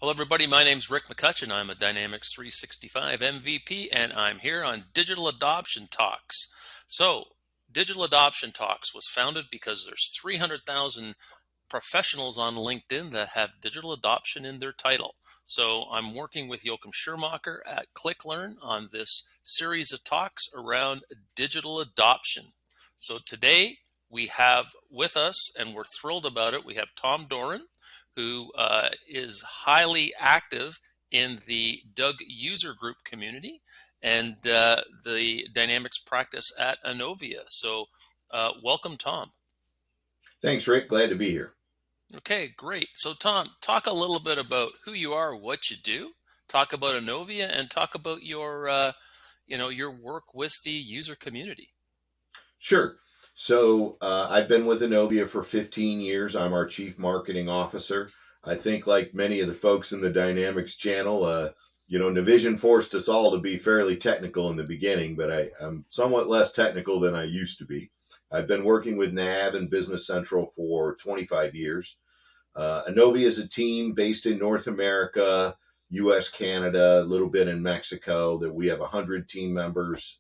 Hello, everybody. My name's Rick McCutcheon. I'm a Dynamics 365 MVP, and I'm here on Digital Adoption Talks. So, Digital Adoption Talks was founded because there's 300,000 professionals on LinkedIn that have digital adoption in their title. So, I'm working with Joachim Schirmacher at Clicklearn on this series of talks around digital adoption. So, today we have with us, and we're thrilled about it, we have Tom Doran, who is highly active in the Doug user group community and the Dynamics practice at Innovia. So, welcome, Tom. Thanks, Rick. Glad to be here. Okay, great. So, Tom, talk a little bit about who you are, what you do. Talk about Innovia, and talk about your work with the user community. Sure. I've been with Innovia for 15 years. I'm our chief marketing officer. I think, like many of the folks in the Dynamics channel, Navision forced us all to be fairly technical in the beginning, but I'm somewhat less technical than I used to be. I've been working with Nav and Business Central for 25 years. Innovia is a team based in North America, US, Canada, a little bit in Mexico, that we have 100 team members.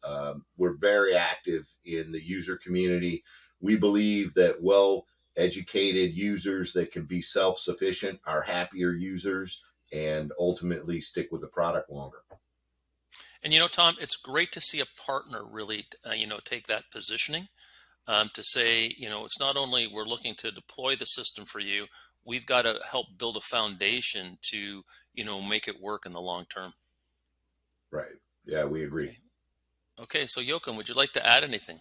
We're very active in the user community. We believe that well educated users that can be self sufficient are happier users and ultimately stick with the product longer. And Tom, it's great to see a partner really, take that positioning. To say, it's not only we're looking to deploy the system for you, we've got to help build a foundation to, make it work in the long term. Right. Yeah, we agree. Okay. Okay. So Joachim, would you like to add anything?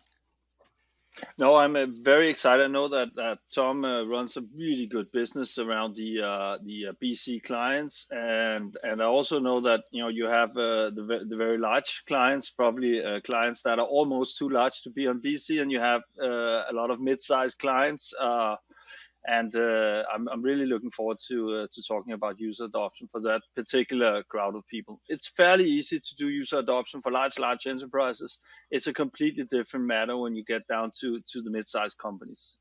No, I'm very excited. I know that Tom runs a really good business around the BC clients, and I also know that you have the very large clients, probably clients that are almost too large to be on BC, and you have a lot of mid-sized clients. I'm really looking forward to talking about user adoption for that particular crowd of people. It's fairly easy to do user adoption for large enterprises. It's a completely different matter when you get down to the mid-sized companies.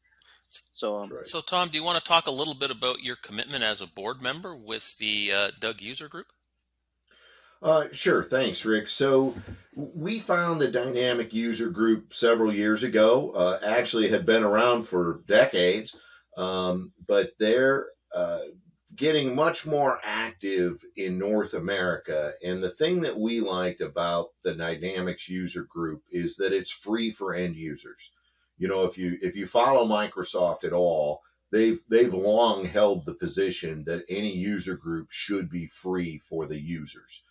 So Right. So Tom, do you want to talk a little bit about your commitment as a board member with the Doug user group? Sure. Thanks, Rick. So we found the dynamic user group several years ago. Actually, had been around for decades, but they're getting much more active in North America. And the thing that we liked about the Dynamics user group is that it's free for end users. If you follow Microsoft at all, they've long held the position that any user group should be free for the users.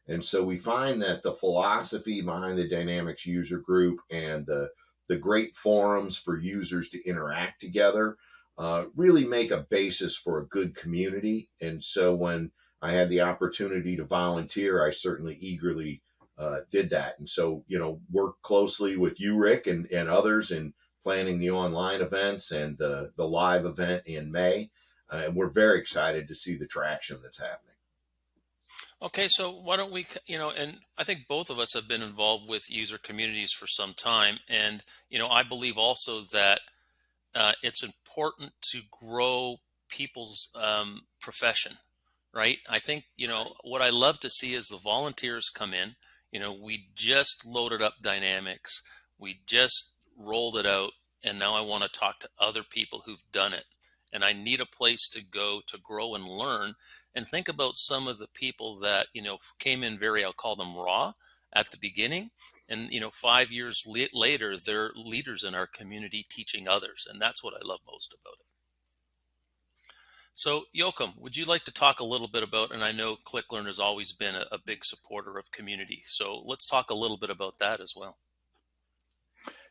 And so we find that the philosophy behind the Dynamics user group and the great forums for users to interact together really make a basis for a good community. And so when I had the opportunity to volunteer, I certainly eagerly did that. And so, work closely with you, Rick, and others in planning the online events and the live event in May. And we're very excited to see the traction that's happening. Okay, so why don't we, and I think both of us have been involved with user communities for some time. And, I believe also that it's important to grow people's profession, right? I think, what I love to see is the volunteers come in. We just loaded up Dynamics, we just rolled it out, and now I want to talk to other people who've done it. And I need a place to go to grow and learn and think about some of the people that, came in very, I'll call them raw at the beginning. And, 5 years later, they're leaders in our community teaching others. And that's what I love most about it. So, Joachim, would you like to talk a little bit about, and I know ClickLearn has always been a big supporter of community. So let's talk a little bit about that as well.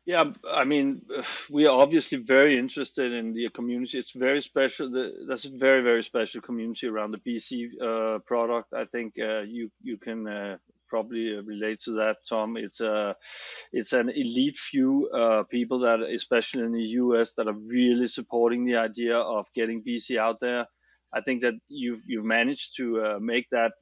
yeah, I mean, we are obviously very interested in the community. It's very special. There's a very special community around the BC product. I think you can probably relate to that, Tom. It's an elite few people that, especially in the US, that are really supporting the idea of getting BC out there. I think that you've managed to make that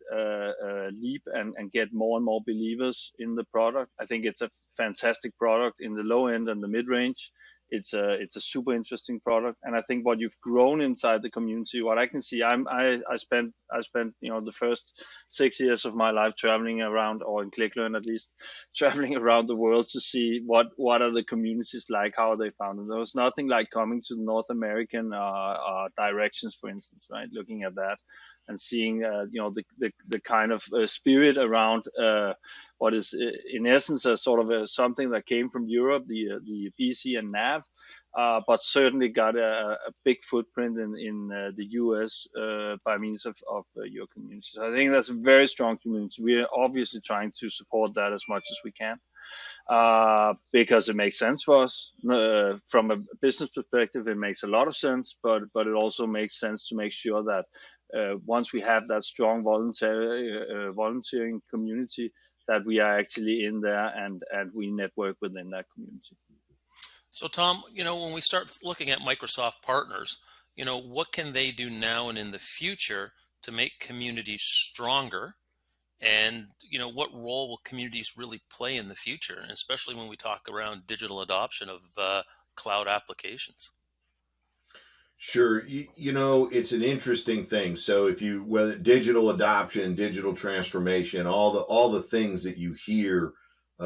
leap and get more and more believers in the product. I think it's a fantastic product in the low end and the mid range. it's a super interesting product. And I think what you've grown inside the community, what I can see, I spent the first 6 years of my life traveling around, or in Clicklearn at least, traveling around the world to see what are the communities like, how are they founded. There was nothing like coming to North American directions, for instance, right? Looking at that and seeing the kind of spirit around what is in essence a sort of something that came from Europe, the PC and nav, but certainly got a big footprint in the US by means of your community. So I think that's a very strong community. We are obviously trying to support that as much as we can, because it makes sense for us. From a business perspective, it makes a lot of sense, but it also makes sense to make sure that once we have that strong volunteering community, that we are actually in there and we network within that community. So, Tom, when we start looking at Microsoft partners, what can they do now and in the future to make communities stronger? And, what role will communities really play in the future, and especially when we talk around digital adoption of cloud applications? Sure. It's an interesting thing. So if you, whether digital adoption, digital transformation, all the things that you hear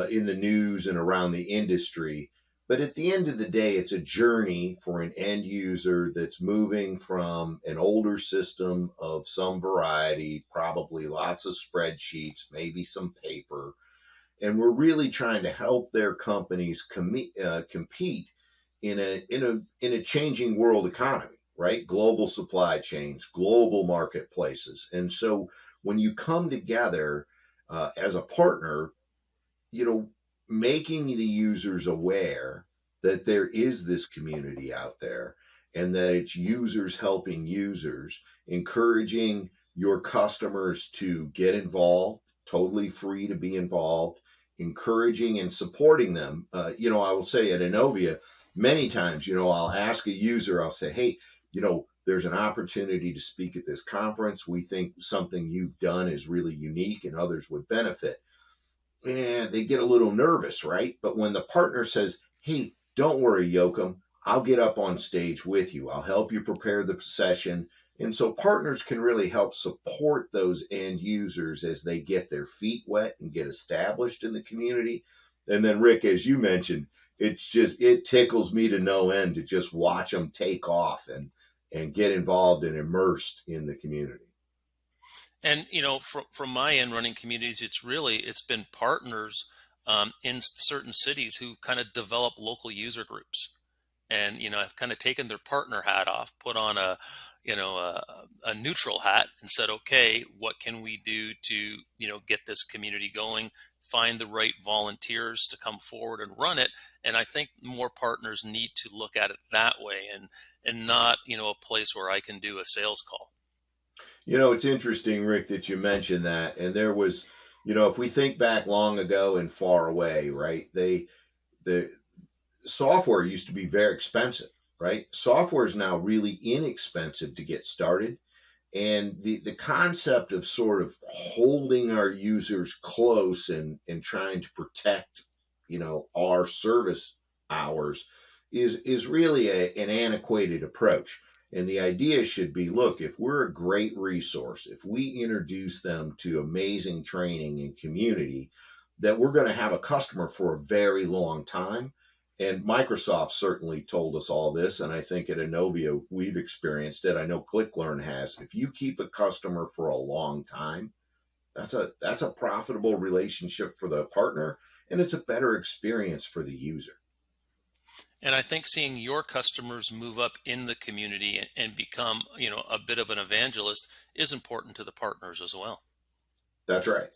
in the news and around the industry, but at the end of the day, it's a journey for an end user that's moving from an older system of some variety, probably lots of spreadsheets, maybe some paper, and we're really trying to help their companies compete in a changing world economy, right? Global supply chains, global marketplaces, and so when you come together as a partner, you know, making the users aware that there is this community out there and that it's users helping users, encouraging your customers to get involved, totally free to be involved, encouraging and supporting them. I will say at Innovia, many times, I'll ask a user, I'll say, hey, there's an opportunity to speak at this conference. We think something you've done is really unique and others would benefit. And they get a little nervous, right? But when the partner says, hey, don't worry, Yoakum, I'll get up on stage with you. I'll help you prepare the session. And so partners can really help support those end users as they get their feet wet and get established in the community. And then, Rick, as you mentioned, it tickles me to no end to just watch them take off and get involved and immersed in the community. And from my end, running communities, it's been partners in certain cities who kind of develop local user groups, and have kind of taken their partner hat off, put on a neutral hat, and said, okay, what can we do to get this community going? Find the right volunteers to come forward and run it. And I think more partners need to look at it that way, and not a place where I can do a sales call. It's interesting, Rick, that you mentioned that. And there was, if we think back long ago and far away, right? The software used to be very expensive, right? Software is now really inexpensive to get started. And the concept of sort of holding our users close and trying to protect, our service hours is really an antiquated approach. And the idea should be, look, if we're a great resource, if we introduce them to amazing training and community, that we're going to have a customer for a very long time. And Microsoft certainly told us all this, and I think at Innovia we've experienced it. I know Clicklearn has. If you keep a customer for a long time, that's a profitable relationship for the partner, and it's a better experience for the user. And I think seeing your customers move up in the community and become, a bit of an evangelist is important to the partners as well. That's right.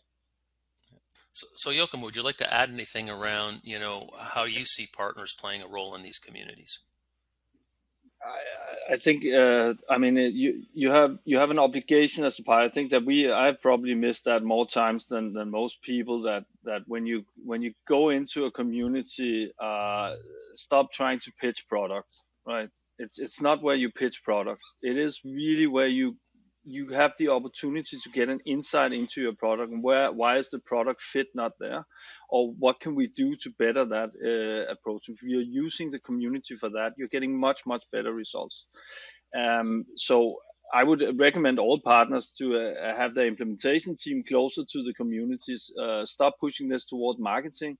So Joachim, would you like to add anything around, how you see partners playing a role in these communities? I think you have an obligation as a partner. I think that I've probably missed that more times than most people, that when you go into a community, stop trying to pitch products, right? It's not where you pitch products. It is really where you you have the opportunity to get an insight into your product and why is the product fit not there, or what can we do to better that approach. If you're using the community for that, you're getting much better results. So I would recommend all partners to have their implementation team closer to the communities. Stop pushing this toward marketing,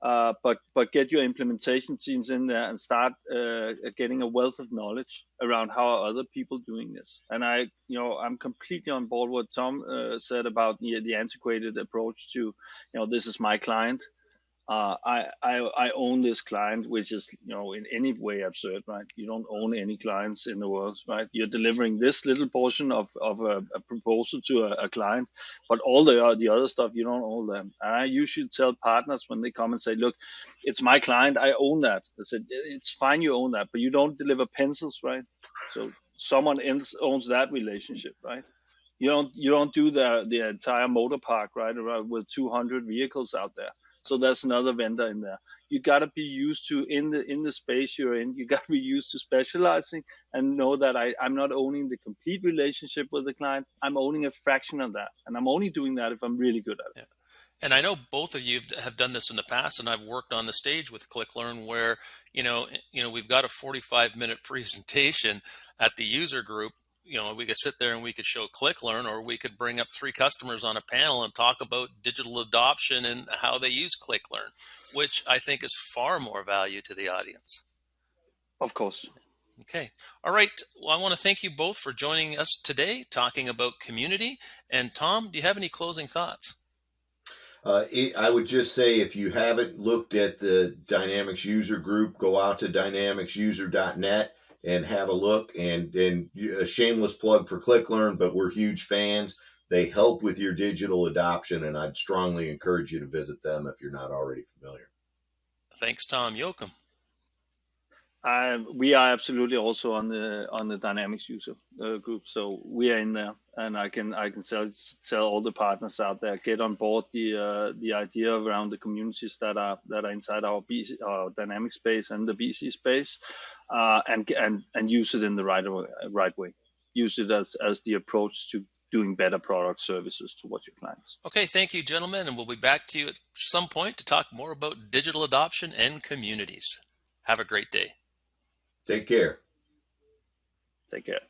but get your implementation teams in there and start getting a wealth of knowledge around how are other people doing this. And I'm completely on board what Tom said about the antiquated approach to, this is my client. I own this client, which is, in any way absurd, right? You don't own any clients in the world, right? You're delivering this little portion of a proposal to a client, but all the other stuff, you don't own them. And I usually tell partners when they come and say, look, it's my client, I own that. I said, it's fine, you own that, but you don't deliver pencils, right? So someone else owns that relationship, right? You don't do the entire motor park, right, around with 200 vehicles out there. So that's another vendor in there. You got to be used to, in the space you're in, you got to be used to specializing and know that I'm not owning the complete relationship with the client. I'm owning a fraction of that. And I'm only doing that if I'm really good at it. Yeah. And I know both of you have done this in the past, and I've worked on the stage with Clicklearn where, we've got a 45-minute presentation at the user group. We could sit there and we could show Clicklearn, or we could bring up 3 customers on a panel and talk about digital adoption and how they use Clicklearn, which I think is far more value to the audience. Of course. Okay. All right. Well, I want to thank you both for joining us today, talking about community. And Tom, do you have any closing thoughts? I would just say, if you haven't looked at the Dynamics user group, go out to dynamicsuser.net and have a look. And a shameless plug for Clicklearn, but we're huge fans. They help with your digital adoption, and I'd strongly encourage you to visit them if you're not already familiar. Thanks, Tom. Joachim. We are absolutely also on the Dynamics user group, so we are in there, and I can tell all the partners out there, get on board the idea around the communities that are inside our Dynamics space and the BC space, and use it in the right way. Use it as the approach to doing better product services towards your clients. Okay, thank you, gentlemen, and we'll be back to you at some point to talk more about digital adoption and communities. Have a great day. Take care. Take care.